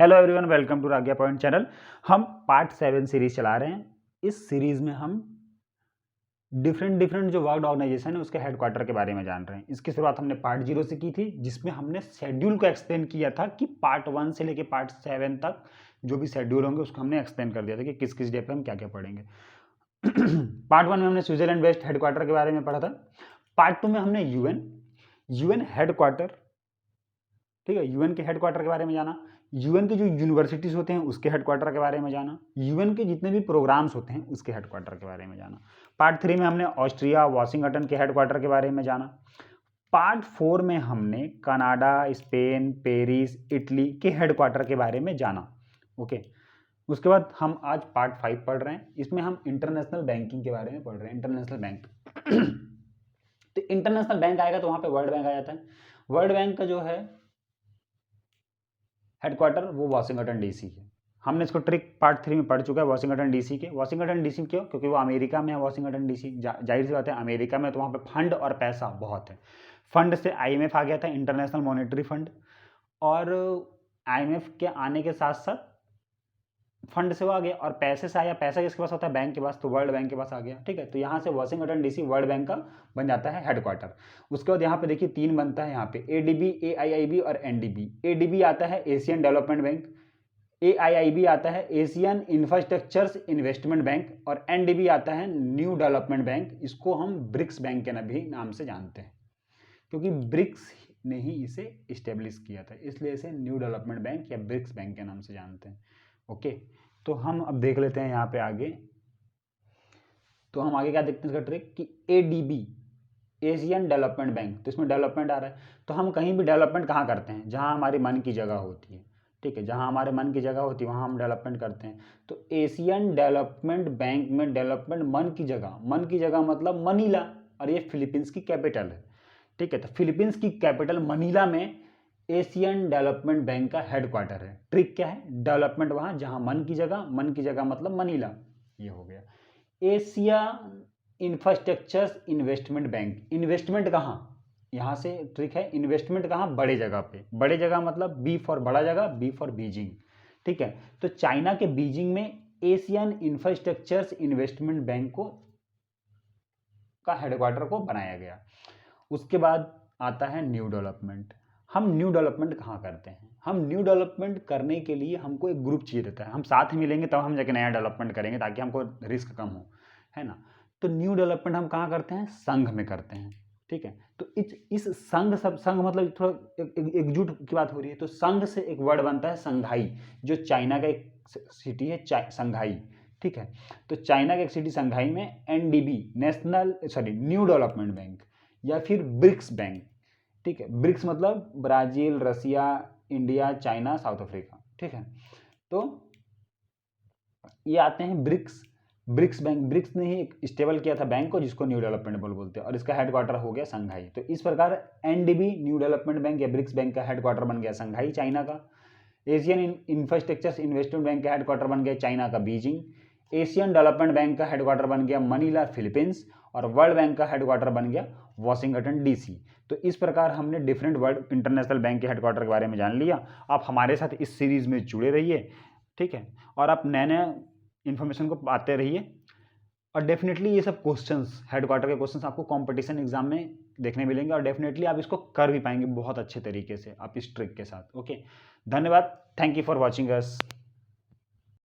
Hello everyone, welcome to राग्या point channel. हम part 7 series चला रहे हैं। इस सीरीज में हम डिफरेंट जो वर्ल्ड ऑर्गेनाइजेशन है उसके हेडक्वार्टर के बारे में जान रहे हैं। इसकी शुरुआत हमने पार्ट 0 से की थी, जिसमें हमने शेड्यूल को एक्सप्लेन किया था कि पार्ट 1 से लेके पार्ट 7 तक जो भी शेड्यूल होंगे उसको हमने एक्सप्लेन कर दिया था कि किस किस डे पे हम क्या क्या पढ़ेंगे। पार्ट 1 में हमने स्विट्जरलैंड बेस्ड हेडक्वार्टर के बारे में पढ़ा था। पार्ट 2 में हमने यूएन हेडक्वार्टर, ठीक है, यूएन के हेडक्वार्टर के बारे में जाना। यूएन के जो यूनिवर्सिटीज़ होते हैं उसके हेडक्वार्टर के बारे में जाना। यूएन के जितने भी प्रोग्राम्स होते हैं उसके हेडक्वार्टर के बारे में जाना। पार्ट 3 में हमने ऑस्ट्रिया वाशिंगटन के हेडक्वार्टर के बारे में जाना। पार्ट 4 में हमने कनाडा, स्पेन, पेरिस, इटली के हेडक्वार्टर के बारे में जाना। ओके, उसके बाद हम आज पार्ट 5 पढ़ रहे हैं। इसमें हम इंटरनेशनल बैंकिंग के बारे में पढ़ रहे हैं। इंटरनेशनल बैंक तो इंटरनेशनल बैंक आएगा तो वहाँ पे वर्ल्ड बैंक आ जाता है। वर्ल्ड बैंक का जो है हेडक्वार्टर वो वाशिंगटन डीसी है। हमने इसको ट्रिक पार्ट 3 में पढ़ चुका है वाशिंगटन डीसी के। वाशिंगटन डीसी क्यों? क्योंकि वो अमेरिका में है। वाशिंगटन डीसी जाहिर सी बात है, अमेरिका में तो वहाँ पे फंड और पैसा बहुत है। फंड से आईएमएफ आ गया था, इंटरनेशनल मॉनेटरी फंड, और आईएमएफ के आने के साथ साथ फंड से वो आ गया, और पैसे से आया। पैसा किसके पास होता है? बैंक के पास, तो वर्ल्ड बैंक के पास आ गया। ठीक है, तो यहाँ से वाशिंगटन डीसी वर्ल्ड बैंक का बन जाता है हेडक्वार्टर। उसके बाद यहाँ पे देखिए 3 बनता है यहाँ पे, एडीबी, एआईआईबी और एनडीबी। एडीबी आता है एशियन डेवलपमेंट बैंक, एआईआईबी आता है एशियन इंफ्रास्ट्रक्चर्स इन्वेस्टमेंट बैंक, और एनडीबी आता है न्यू डेवलपमेंट बैंक। इसको हम ब्रिक्स बैंक के भी नाम से जानते हैं, क्योंकि ब्रिक्स ने ही इसे इस्टेब्लिश किया था, इसलिए इसे न्यू डेवलपमेंट बैंक या ब्रिक्स बैंक के नाम से जानते हैं। ओके, तो हम अब देख लेते हैं यहाँ पे आगे। तो हम आगे क्या देखते हैं इसका ट्रिक कि एडीबी, एशियन डेवलपमेंट बैंक, तो इसमें डेवलपमेंट आ रहा है। तो हम कहीं भी डेवलपमेंट कहाँ करते हैं? जहाँ हमारे मन की जगह होती है। ठीक है, जहाँ हमारे मन की जगह होती है वहाँ हम डेवलपमेंट करते हैं। तो एशियन डेवलपमेंट बैंक में डेवलपमेंट मन की जगह मतलब मनीला, और ये फिलीपींस की कैपिटल है। ठीक है, तो फिलीपींस की कैपिटल मनीला में एशियन डेवलपमेंट बैंक का हेडक्वार्टर है। ट्रिक क्या है? डेवलपमेंट वहाँ जहाँ मन की जगह मतलब मनीला। ये हो गया Asia infrastructure investment bank. Investment कहाँ? यहाँ से ट्रिक है, इन्वेस्टमेंट कहाँ? बड़े जगह पे। बड़े जगह मतलब बी फॉर बड़ा जगह, बी फॉर बीजिंग। ठीक है, तो चाइना के बीजिंग में एशियन इंफ्रास्ट्रक्चर इन्वेस्टमेंट बैंक को का हेडक्वार्टर को बनाया गया। उसके बाद आता है न्यू डेवलपमेंट। हम न्यू डेवलपमेंट कहाँ करते हैं? हम न्यू डेवलपमेंट करने के लिए हमको एक ग्रुप चाहिए रहता है। हम साथ ही मिलेंगे तब हम जाके नया डेवलपमेंट करेंगे, ताकि हमको रिस्क कम हो, है ना। तो न्यू डेवलपमेंट हम कहाँ करते हैं? संघ में करते हैं। ठीक है, तो इस संघ मतलब थोड़ा एकजुट की बात हो रही है, तो संघ से एक वर्ड बनता है संघाई, जो चाइना का एक सिटी है संघाई। ठीक है, तो चाइना का एक सिटी संघाई में एनडीबी, न्यू डेवलपमेंट बैंक, या फिर ब्रिक्स बैंक। ठीक है, ब्रिक्स मतलब ब्राजील, रसिया, इंडिया, चाइना, साउथ अफ्रीका। ठीक है, तो ये आते हैं ब्रिक्स बैंक। ब्रिक्स ने ही एक स्टेबल किया था बैंक को, जिसको न्यू डेवलपमेंट बोलते हैं, और इसका हेडक्वार्टर हो गया संघाई। तो इस प्रकार एनडीबी, न्यू डेवलपमेंट बैंक या ब्रिक्स बैंक का हेडक्वार्टर बन गया संघाई, चाइना का। एशियन इंफ्रास्ट्रक्चर इन्वेस्टमेंट बैंक का हेडक्वार्टर बन गया चाइना का बीजिंग। एशियन डेवलपमेंट बैंक का हेडक्वार्टर बन गया मनीला, फिलीपींस, और वर्ल्ड बैंक का हेडक्वार्टर बन गया वाशिंगटन डीसी। तो इस प्रकार हमने डिफरेंट वर्ल्ड इंटरनेशनल बैंक के हेडक्वार्टर के बारे में जान लिया। आप हमारे साथ इस सीरीज में जुड़े रहिए, ठीक है, और आप नए नए इन्फॉर्मेशन को पाते रहिए। और डेफिनेटली ये सब क्वेश्चंस, हेडक्वार्टर के क्वेश्चंस आपको कंपटीशन एग्जाम में देखने मिलेंगे, और डेफिनेटली आप इसको कर भी पाएंगे बहुत अच्छे तरीके से आप इस ट्रिक के साथ। ओके, धन्यवाद, thank you for watching us.